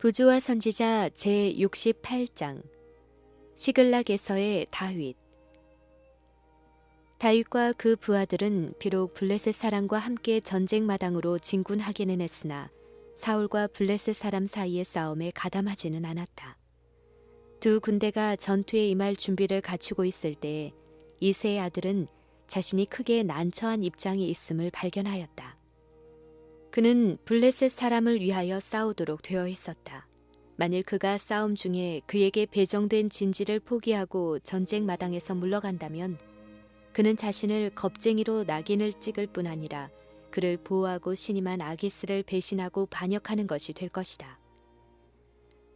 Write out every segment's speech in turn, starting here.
부조와 선지자 제68장 시글락에서의 다윗. 다윗과 그 부하들은 비록 블레셋 사람과 함께 전쟁 마당으로 진군하기는 했으나 사울과 블레셋 사람 사이의 싸움에 가담하지는 않았다. 두 군대가 전투에 임할 준비를 갖추고 있을 때 이새의 아들은 자신이 크게 난처한 입장이 있음을 발견하였다. 그는 블레셋 사람을 위하여 싸우도록 되어 있었다. 만일 그가 싸움 중에 그에게 배정된 진지를 포기하고 전쟁 마당에서 물러간다면 그는 자신을 겁쟁이로 낙인을 찍을 뿐 아니라 그를 보호하고 신임한 아기스를 배신하고 반역하는 것이 될 것이다.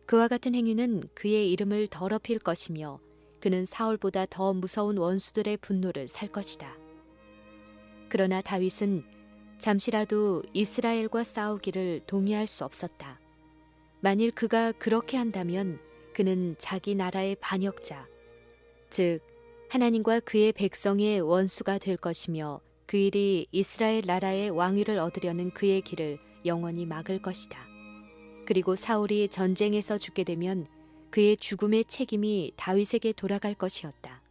그와 같은 행위는 그의 이름을 더럽힐 것이며 그는 사울보다 더 무서운 원수들의 분노를 살 것이다. 그러나 다윗은 잠시라도 이스라엘과 싸우기를 동의할 수 없었다. 만일 그가 그렇게 한다면 그는 자기 나라의 반역자, 즉 하나님과 그의 백성의 원수가 될 것이며 그 일이 이스라엘 나라의 왕위를 얻으려는 그의 길을 영원히 막을 것이다. 그리고 사울이 전쟁에서 죽게 되면 그의 죽음의 책임이 다윗에게 돌아갈 것이었다.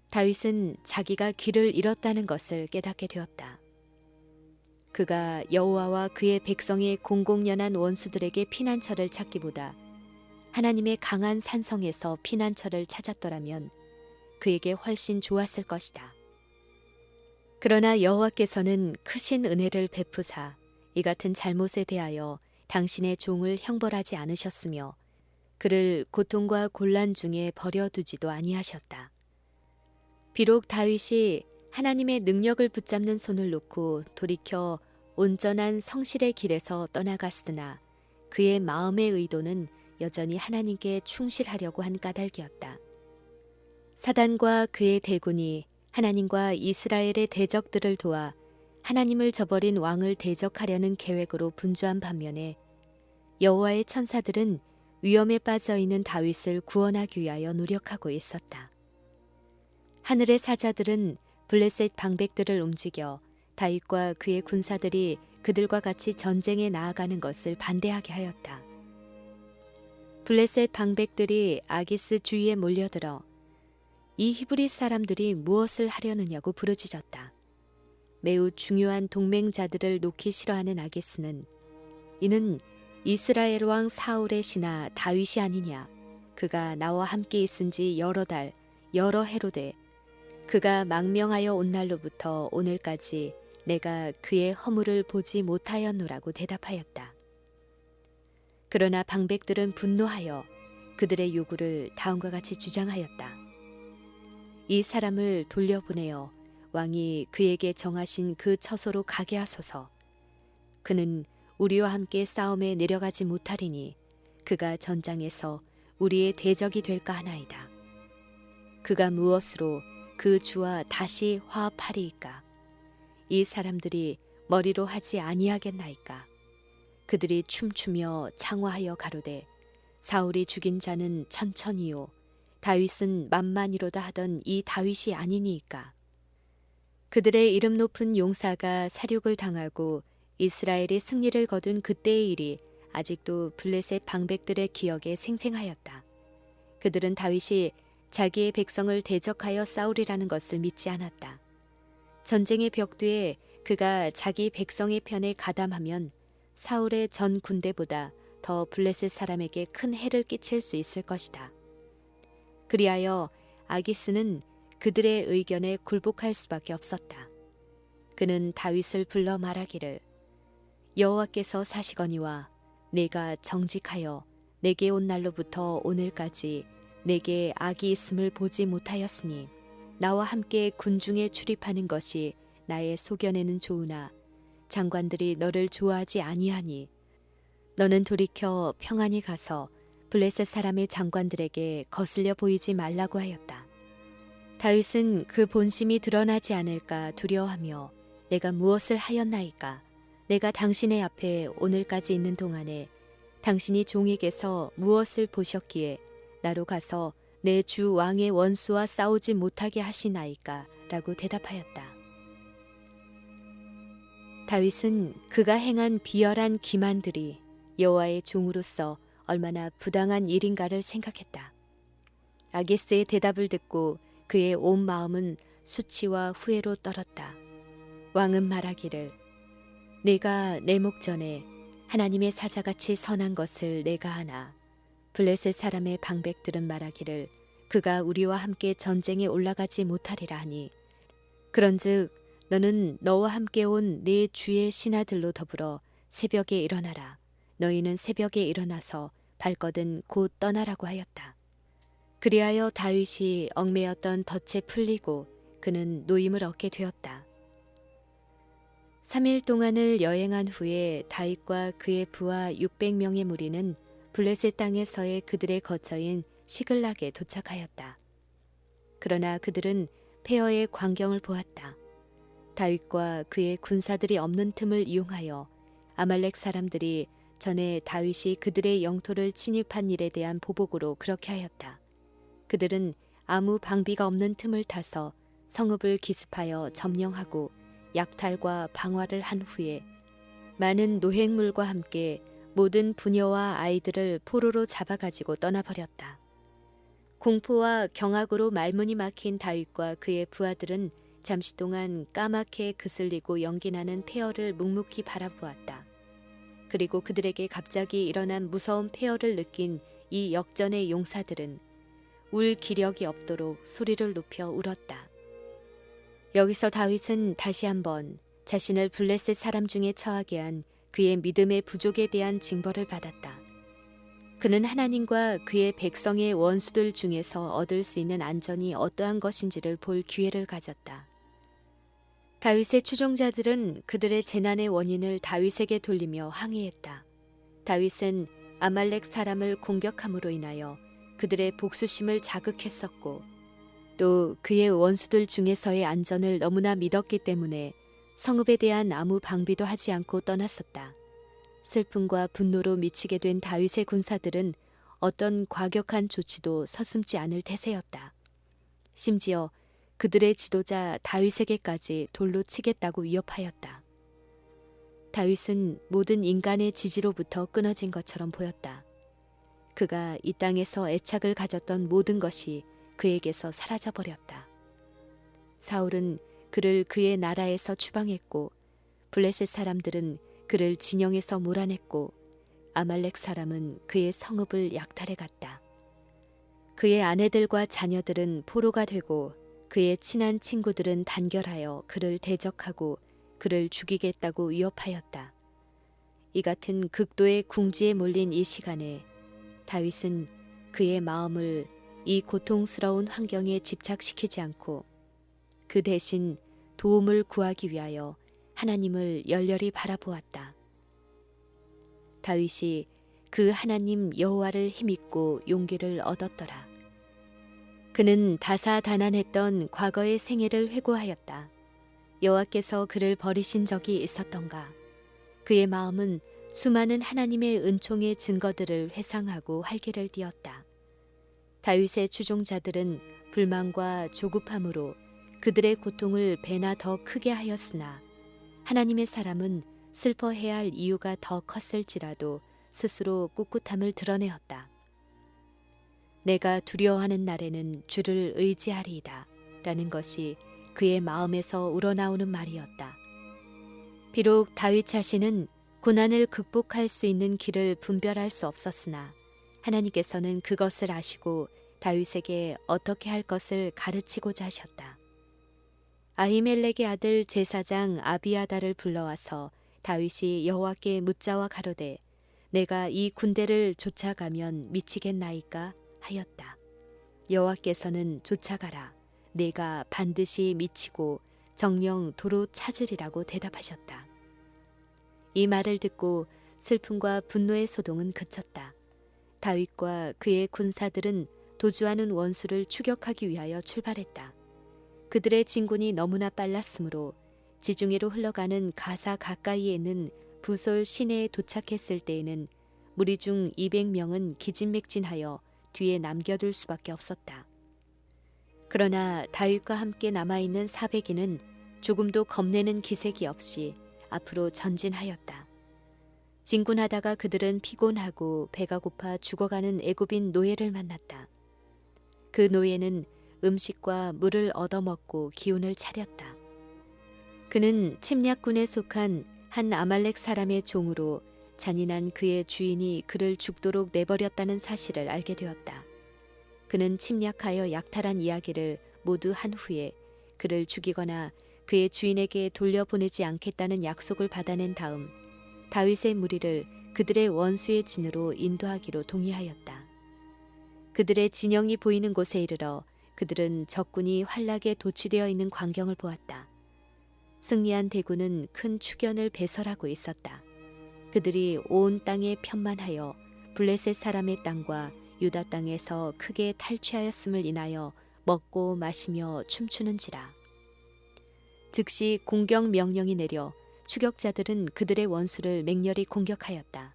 다윗은 자기가 길을 잃었다는 것을 깨닫게 되었다. 그가 여호와와 그의 백성의 공공연한 원수들에게 피난처를 찾기보다 하나님의 강한 산성에서 피난처를 찾았더라면 그에게 훨씬 좋았을 것이다. 그러나 여호와께서는 크신 은혜를 베푸사 이 같은 잘못에 대하여 당신의 종을 형벌하지 않으셨으며 그를 고통과 곤란 중에 버려두지도 아니하셨다. 비록 다윗이 하나님의 능력을 붙잡는 손을 놓고 돌이켜 온전한 성실의 길에서 떠나갔으나 그의 마음의 의도는 여전히 하나님께 충실하려고 한 까닭이었다. 사단과 그의 대군이 하나님과 이스라엘의 대적들을 도와 하나님을 저버린 왕을 대적하려는 계획으로 분주한 반면에 여호와의 천사들은 위험에 빠져 있는 다윗을 구원하기 위하여 노력하고 있었다. 하늘의 사자들은 블레셋 방백들을 움직여 다윗과 그의 군사들이 그들과 같이 전쟁에 나아가는 것을 반대하게 하였다. 블레셋 방백들이 아기스 주위에 몰려들어 이 히브리 사람들이 무엇을 하려느냐고 부르짖었다. 매우 중요한 동맹자들을 놓기 싫어하는 아기스는 이는 이스라엘 왕 사울의 신하 다윗이 아니냐. 그가 나와 함께 있은 지 여러 달, 여러 해로 돼 그가 망명하여 온 날로부터 오늘까지 내가 그의 허물을 보지 못하였노라고 대답하였다. 그러나 방백들은 분노하여 그들의 요구를 다음과 같이 주장하였다. 이 사람을 돌려보내어 왕이 그에게 정하신 그 처소로 가게 하소서. 그는 우리와 함께 싸움에 내려가지 못하리니 그가 전장에서 우리의 대적이 될까 하나이다. 그가 무엇으로 그 주와 다시 화합하리이까? 이 사람들이 머리로 하지 아니하겠나이까? 그들이 춤추며 창화하여 가로되 사울이 죽인 자는 천천히요 다윗은 만만이로다 하던 이 다윗이 아니니이까? 그들의 이름 높은 용사가 사륙을 당하고 이스라엘이 승리를 거둔 그때의 일이 아직도 블레셋 방백들의 기억에 생생하였다. 그들은 다윗이 자기의 백성을 대적하여 싸우리라는 것을 믿지 않았다. 전쟁의 벽두에 그가 자기 백성의 편에 가담하면 사울의 전 군대보다 더 블레셋 사람에게 큰 해를 끼칠 수 있을 것이다. 그리하여 아기스는 그들의 의견에 굴복할 수밖에 없었다. 그는 다윗을 불러 말하기를 여호와께서 사시거니와 내가 정직하여 내게 온 날로부터 오늘까지 내게 악이 있음을 보지 못하였으니 나와 함께 군중에 출입하는 것이 나의 소견에는 좋으나 장관들이 너를 좋아하지 아니하니 너는 돌이켜 평안히 가서 블레셋 사람의 장관들에게 거슬려 보이지 말라고 하였다. 다윗은 그 본심이 드러나지 않을까 두려워하며 내가 무엇을 하였나이까? 내가 당신의 앞에 오늘까지 있는 동안에 당신이 종에게서 무엇을 보셨기에 나로 가서 내 주 왕의 원수와 싸우지 못하게 하시나이까? 라고 대답하였다. 다윗은 그가 행한 비열한 기만들이 여호와의 종으로서 얼마나 부당한 일인가를 생각했다. 아기스의 대답을 듣고 그의 온 마음은 수치와 후회로 떨었다. 왕은 말하기를 내가 내 목전에 하나님의 사자같이 선한 것을 내가 하나 블레셋 사람의 방백들은 말하기를 그가 우리와 함께 전쟁에 올라가지 못하리라 하니 그런즉 너는 너와 함께 온 네 주의 신하들로 더불어 새벽에 일어나라. 너희는 새벽에 일어나서 발거든 곧 떠나라고 하였다. 그리하여 다윗이 얽매였던 덫에 풀리고 그는 노임을 얻게 되었다. 3일 동안을 여행한 후에 다윗과 그의 부하 600명의 무리는 블레셋 땅에서의 그들의 거처인 시글락에 도착하였다. 그러나 그들은 폐허의 광경을 보았다. 다윗과 그의 군사들이 없는 틈을 이용하여 아말렉 사람들이 전에 다윗이 그들의 영토를 침입한 일에 대한 보복으로 그렇게 하였다. 그들은 아무 방비가 없는 틈을 타서 성읍을 기습하여 점령하고 약탈과 방화를 한 후에 많은 노획물과 함께 모든 부녀와 아이들을 포로로 잡아가지고 떠나버렸다. 공포와 경악으로 말문이 막힌 다윗과 그의 부하들은 잠시 동안 까맣게 그슬리고 연기나는 폐허를 묵묵히 바라보았다. 그리고 그들에게 갑자기 일어난 무서운 폐허를 느낀 이 역전의 용사들은 울 기력이 없도록 소리를 높여 울었다. 여기서 다윗은 다시 한번 자신을 블레셋 사람 중에 처하게 한 그의 믿음의 부족에 대한 징벌을 받았다. 그는 하나님과 그의 백성의 원수들 중에서 얻을 수 있는 안전이 어떠한 것인지를 볼 기회를 가졌다. 다윗의 추종자들은 그들의 재난의 원인을 다윗에게 돌리며 항의했다. 다윗은 아말렉 사람을 공격함으로 인하여 그들의 복수심을 자극했었고 또 그의 원수들 중에서의 안전을 너무나 믿었기 때문에 성읍에 대한 아무 방비도 하지 않고 떠났었다. 슬픔과 분노로 미치게 된 다윗의 군사들은 어떤 과격한 조치도 서슴지 않을 태세였다. 심지어 그들의 지도자 다윗에게까지 돌로 치겠다고 위협하였다. 다윗은 모든 인간의 지지로부터 끊어진 것처럼 보였다. 그가 이 땅에서 애착을 가졌던 모든 것이 그에게서 사라져버렸다. 사울은 그를 그의 나라에서 추방했고 블레셋 사람들은 그를 진영에서 몰아냈고 아말렉 사람은 그의 성읍을 약탈해 갔다. 그의 아내들과 자녀들은 포로가 되고 그의 친한 친구들은 단결하여 그를 대적하고 그를 죽이겠다고 위협하였다. 이 같은 극도의 궁지에 몰린 이 시간에 다윗은 그의 마음을 이 고통스러운 환경에 집착시키지 않고 그 대신 도움을 구하기 위하여 하나님을 열렬히 바라보았다. 다윗이 그 하나님 여호와를 힘입고 용기를 얻었더라. 그는 다사다난했던 과거의 생애를 회고하였다. 여호와께서 그를 버리신 적이 있었던가. 그의 마음은 수많은 하나님의 은총의 증거들을 회상하고 활기를 띠었다. 다윗의 추종자들은 불만과 조급함으로 그들의 고통을 배나 더 크게 하였으나 하나님의 사람은 슬퍼해야 할 이유가 더 컸을지라도 스스로 꿋꿋함을 드러내었다. 내가 두려워하는 날에는 주를 의지하리이다 라는 것이 그의 마음에서 우러나오는 말이었다. 비록 다윗 자신은 고난을 극복할 수 있는 길을 분별할 수 없었으나 하나님께서는 그것을 아시고 다윗에게 어떻게 할 것을 가르치고자 하셨다. 아히멜렉의 아들 제사장 아비아다를 불러와서 다윗이 여호와께 묻자와 가로되 내가 이 군대를 쫓아가면 미치겠나이까 하였다. 여호와께서는 쫓아가라. 내가 반드시 미치고 정령 도로 찾으리라고 대답하셨다. 이 말을 듣고 슬픔과 분노의 소동은 그쳤다. 다윗과 그의 군사들은 도주하는 원수를 추격하기 위하여 출발했다. 그들의 진군이 너무나 빨랐으므로 지중해로 흘러가는 가사 가까이에 있는 부솔 시내에 도착했을 때에는 무리 중 200명은 기진맥진하여 뒤에 남겨둘 수밖에 없었다. 그러나 다윗과 함께 남아있는 400인은 조금도 겁내는 기색이 없이 앞으로 전진하였다. 진군하다가 그들은 피곤하고 배가 고파 죽어가는 애굽인 노예를 만났다. 그 노예는 음식과 물을 얻어먹고 기운을 차렸다. 그는 침략군에 속한 한 아말렉 사람의 종으로 잔인한 그의 주인이 그를 죽도록 내버렸다는 사실을 알게 되었다. 그는 침략하여 약탈한 이야기를 모두 한 후에 그를 죽이거나 그의 주인에게 돌려보내지 않겠다는 약속을 받아낸 다음 다윗의 무리를 그들의 원수의 진으로 인도하기로 동의하였다. 그들의 진영이 보이는 곳에 이르러 그들은 적군이 활락에 도취되어 있는 광경을 보았다. 승리한 대군은 큰 축연을 배설하고 있었다. 그들이 온 땅에 편만하여 블레셋 사람의 땅과 유다 땅에서 크게 탈취하였음을 인하여 먹고 마시며 춤추는지라. 즉시 공격 명령이 내려 추격자들은 그들의 원수를 맹렬히 공격하였다.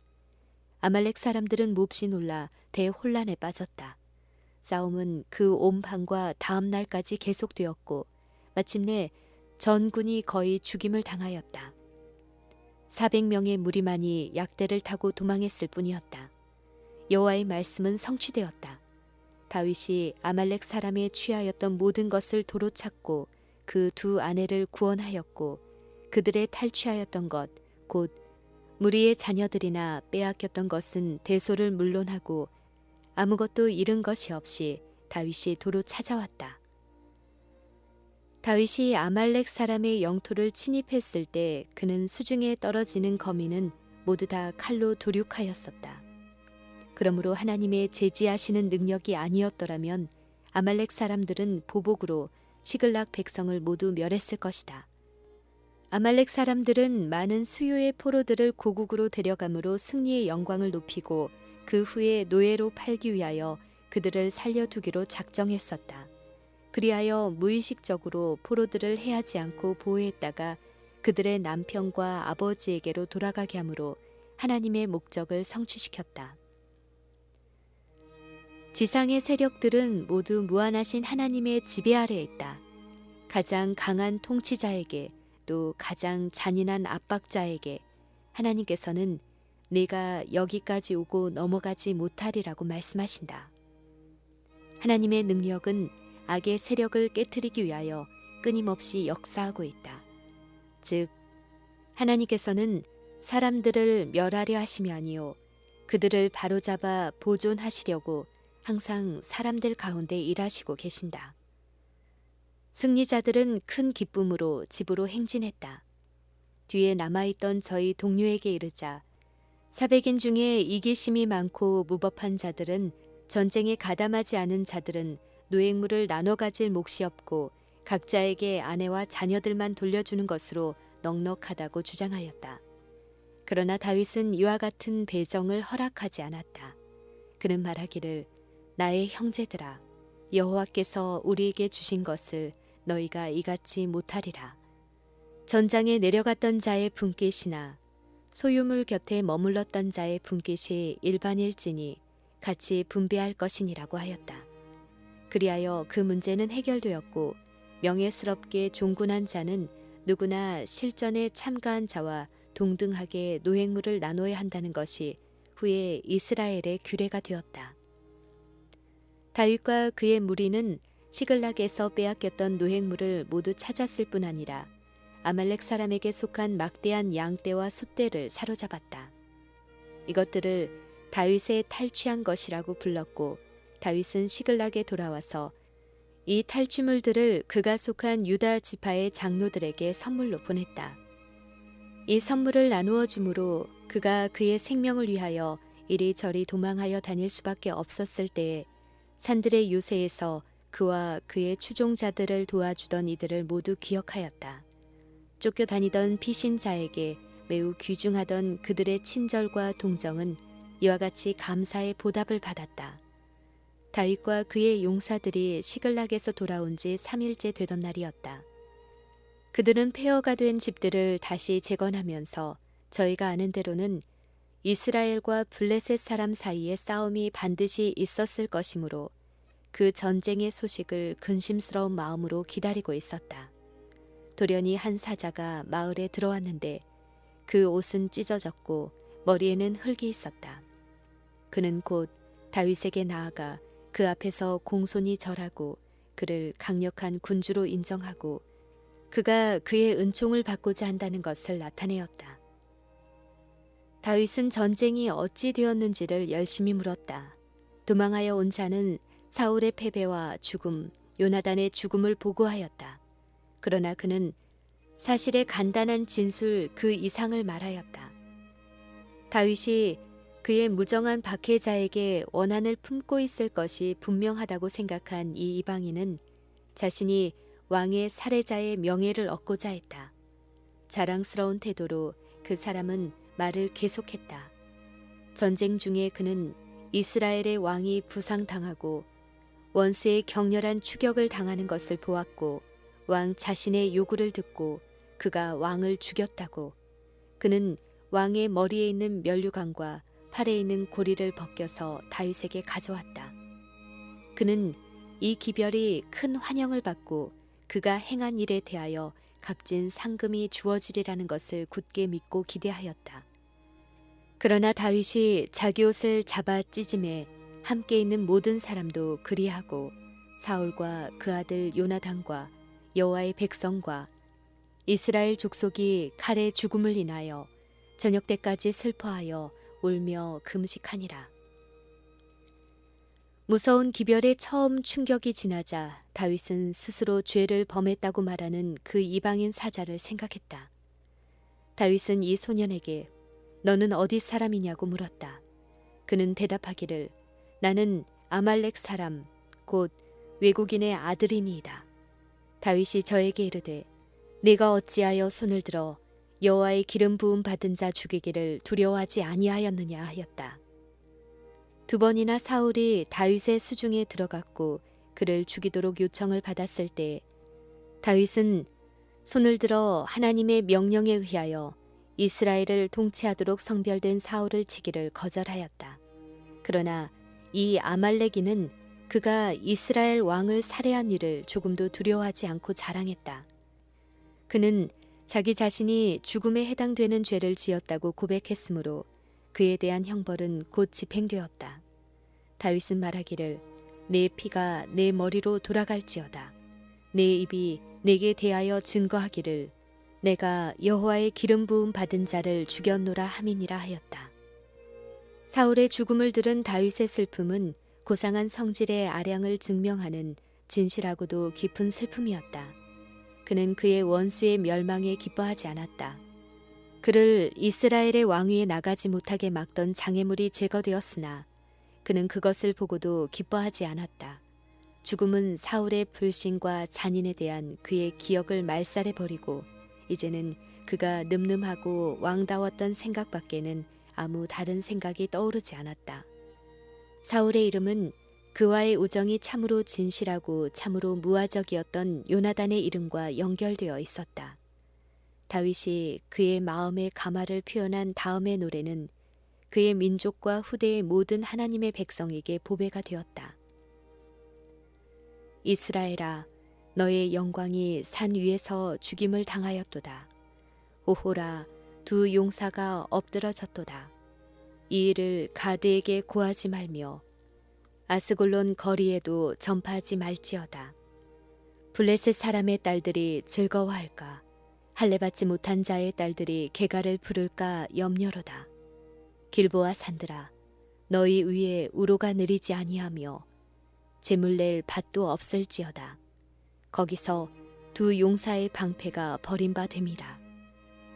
아말렉 사람들은 몹시 놀라 대혼란에 빠졌다. 싸움은 그 온 밤과 다음 날까지 계속되었고 마침내 전군이 거의 죽임을 당하였다. 400명의 무리만이 약대를 타고 도망했을 뿐이었다. 여호와의 말씀은 성취되었다. 다윗이 아말렉 사람에 취하였던 모든 것을 도로 찾고 그 두 아내를 구원하였고 그들의 탈취하였던 것 곧 무리의 자녀들이나 빼앗겼던 것은 대소를 물론하고 아무것도 잃은 것이 없이 다윗이 도로 찾아왔다. 다윗이 아말렉 사람의 영토를 침입했을 때 그는 수중에 떨어지는 거민은 모두 다 칼로 도륙하였었다. 그러므로 하나님의 제지하시는 능력이 아니었더라면 아말렉 사람들은 보복으로 시글락 백성을 모두 멸했을 것이다. 아말렉 사람들은 많은 수요의 포로들을 고국으로 데려감으로 승리의 영광을 높이고 그 후에 노예로 팔기 위하여 그들을 살려두기로 작정했었다. 그리하여 무의식적으로 포로들을 해하지 않고 보호했다가 그들의 남편과 아버지에게로 돌아가게 하므로 하나님의 목적을 성취시켰다. 지상의 세력들은 모두 무한하신 하나님의 지배 아래에 있다. 가장 강한 통치자에게 또 가장 잔인한 압박자에게 하나님께서는 내가 여기까지 오고 넘어가지 못하리라고 말씀하신다. 하나님의 능력은 악의 세력을 깨트리기 위하여 끊임없이 역사하고 있다. 즉 하나님께서는 사람들을 멸하려 하심이 아니요 그들을 바로잡아 보존하시려고 항상 사람들 가운데 일하시고 계신다. 승리자들은 큰 기쁨으로 집으로 행진했다. 뒤에 남아있던 저희 동료에게 이르자 400인 중에 이기심이 많고 무법한 자들은 전쟁에 가담하지 않은 자들은 노획물을 나눠 가질 몫이 없고 각자에게 아내와 자녀들만 돌려주는 것으로 넉넉하다고 주장하였다. 그러나 다윗은 이와 같은 배정을 허락하지 않았다. 그는 말하기를 나의 형제들아 여호와께서 우리에게 주신 것을 너희가 이같이 못하리라. 전장에 내려갔던 자의 분깃이나 소유물 곁에 머물렀던 자의 분깃이 일반일지니 같이 분배할 것이니라고 하였다. 그리하여 그 문제는 해결되었고 명예스럽게 종군한 자는 누구나 실전에 참가한 자와 동등하게 노획물을 나눠야 한다는 것이 후에 이스라엘의 규례가 되었다. 다윗과 그의 무리는 시글락에서 빼앗겼던 노획물을 모두 찾았을 뿐 아니라 아말렉 사람에게 속한 막대한 양떼와 숫떼를 사로잡았다. 이것들을 다윗의 탈취한 것이라고 불렀고 다윗은 시글락에 돌아와서 이 탈취물들을 그가 속한 유다 지파의 장로들에게 선물로 보냈다. 이 선물을 나누어 주므로 그가 그의 생명을 위하여 이리저리 도망하여 다닐 수밖에 없었을 때에 산들의 요새에서 그와 그의 추종자들을 도와주던 이들을 모두 기억하였다. 쫓겨다니던 피신자에게 매우 귀중하던 그들의 친절과 동정은 이와 같이 감사의 보답을 받았다. 다윗과 그의 용사들이 시글락에서 돌아온 지 3일째 되던 날이었다. 그들은 폐허가 된 집들을 다시 재건하면서 저희가 아는 대로는 이스라엘과 블레셋 사람 사이에 싸움이 반드시 있었을 것이므로 그 전쟁의 소식을 근심스러운 마음으로 기다리고 있었다. 돌연히 한 사자가 마을에 들어왔는데 그 옷은 찢어졌고 머리에는 흙이 있었다. 그는 곧 다윗에게 나아가 그 앞에서 공손히 절하고 그를 강력한 군주로 인정하고 그가 그의 은총을 받고자 한다는 것을 나타내었다. 다윗은 전쟁이 어찌 되었는지를 열심히 물었다. 도망하여 온 자는 사울의 패배와 죽음, 요나단의 죽음을 보고하였다. 그러나 그는 사실의 간단한 진술 그 이상을 말하였다. 다윗이 그의 무정한 박해자에게 원한을 품고 있을 것이 분명하다고 생각한 이 이방인은 자신이 왕의 살해자의 명예를 얻고자 했다. 자랑스러운 태도로 그 사람은 말을 계속했다. 전쟁 중에 그는 이스라엘의 왕이 부상당하고 원수의 격렬한 추격을 당하는 것을 보았고 왕 자신의 요구를 듣고 그가 왕을 죽였다고. 그는 왕의 머리에 있는 면류관과 팔에 있는 고리를 벗겨서 다윗에게 가져왔다. 그는 이 기별이 큰 환영을 받고 그가 행한 일에 대하여 값진 상금이 주어지리라는 것을 굳게 믿고 기대하였다. 그러나 다윗이 자기 옷을 잡아 찢음에 함께 있는 모든 사람도 그리하고 사울과 그 아들 요나단과 여호와의 백성과 이스라엘 족속이 칼의 죽음을 인하여 저녁 때까지 슬퍼하여 울며 금식하니라. 무서운 기별의 처음 충격이 지나자 다윗은 스스로 죄를 범했다고 말하는 그 이방인 사자를 생각했다. 다윗은 이 소년에게 너는 어디 사람이냐고 물었다. 그는 대답하기를 나는 아말렉 사람 곧 외국인의 아들이니이다. 다윗이 저에게 이르되 네가 어찌하여 손을 들어 여호와의 기름 부음 받은 자 죽이기를 두려워하지 아니하였느냐 하였다. 두 번이나 사울이 다윗의 수중에 들어갔고 그를 죽이도록 요청을 받았을 때 다윗은 손을 들어 하나님의 명령에 의하여 이스라엘을 통치하도록 성별된 사울을 치기를 거절하였다. 그러나 이 아말렉인은 그가 이스라엘 왕을 살해한 일을 조금도 두려워하지 않고 자랑했다. 그는 자기 자신이 죽음에 해당되는 죄를 지었다고 고백했으므로 그에 대한 형벌은 곧 집행되었다. 다윗은 말하기를 내 피가 내 머리로 돌아갈지어다. 내 입이 내게 대하여 증거하기를 내가 여호와의 기름 부음 받은 자를 죽였노라 함이니라 하였다. 사울의 죽음을 들은 다윗의 슬픔은 고상한 성질의 아량을 증명하는 진실하고도 깊은 슬픔이었다. 그는 그의 원수의 멸망에 기뻐하지 않았다. 그를 이스라엘의 왕위에 나가지 못하게 막던 장애물이 제거되었으나 그는 그것을 보고도 기뻐하지 않았다. 죽음은 사울의 불신과 잔인에 대한 그의 기억을 말살해버리고 이제는 그가 늠름하고 왕다웠던 생각밖에는 아무 다른 생각이 떠오르지 않았다. 사울의 이름은 그와의 우정이 참으로 진실하고 참으로 무화적이었던 요나단의 이름과 연결되어 있었다. 다윗이 그의 마음의 감화를 표현한 다음의 노래는 그의 민족과 후대의 모든 하나님의 백성에게 보배가 되었다. 이스라엘아, 너의 영광이 산 위에서 죽임을 당하였도다. 오호라, 두 용사가 엎드러졌도다. 이 일을 가드에게 고하지 말며 아스골론 거리에도 전파하지 말지어다. 블레셋 사람의 딸들이 즐거워할까? 할례받지 못한 자의 딸들이 개가를 부를까 염려로다. 길보아 산들아, 너희 위에 우로가 내리지 아니하며 재물 낼 밭도 없을지어다. 거기서 두 용사의 방패가 버린 바 됨이라.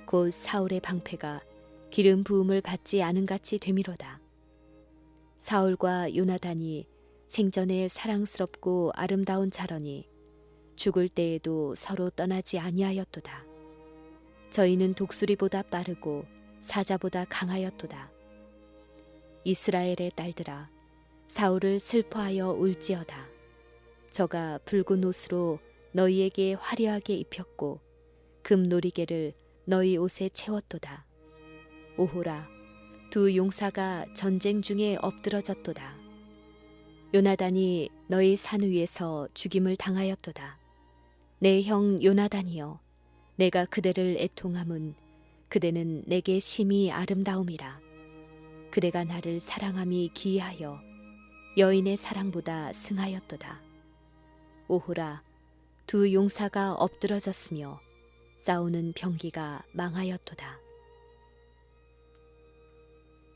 곧 사울의 방패가 기름 부음을 받지 않은같이 됨이로다. 사울과 요나단이 생전에 사랑스럽고 아름다운 자러니 죽을 때에도 서로 떠나지 아니하였도다. 저희는 독수리보다 빠르고 사자보다 강하였도다. 이스라엘의 딸들아, 사울을 슬퍼하여 울지어다. 저가 붉은 옷으로 너희에게 화려하게 입혔고 금 놀이개를 너희 옷에 채웠도다. 오호라, 두 용사가 전쟁 중에 엎드러졌도다. 요나단이 너희 산 위에서 죽임을 당하였도다. 내 형 요나단이여, 내가 그대를 애통함은 그대는 내게 심히 아름다움이라. 그대가 나를 사랑함이 기이하여 여인의 사랑보다 승하였도다. 오호라, 두 용사가 엎드러졌으며 싸우는 병기가 망하였도다.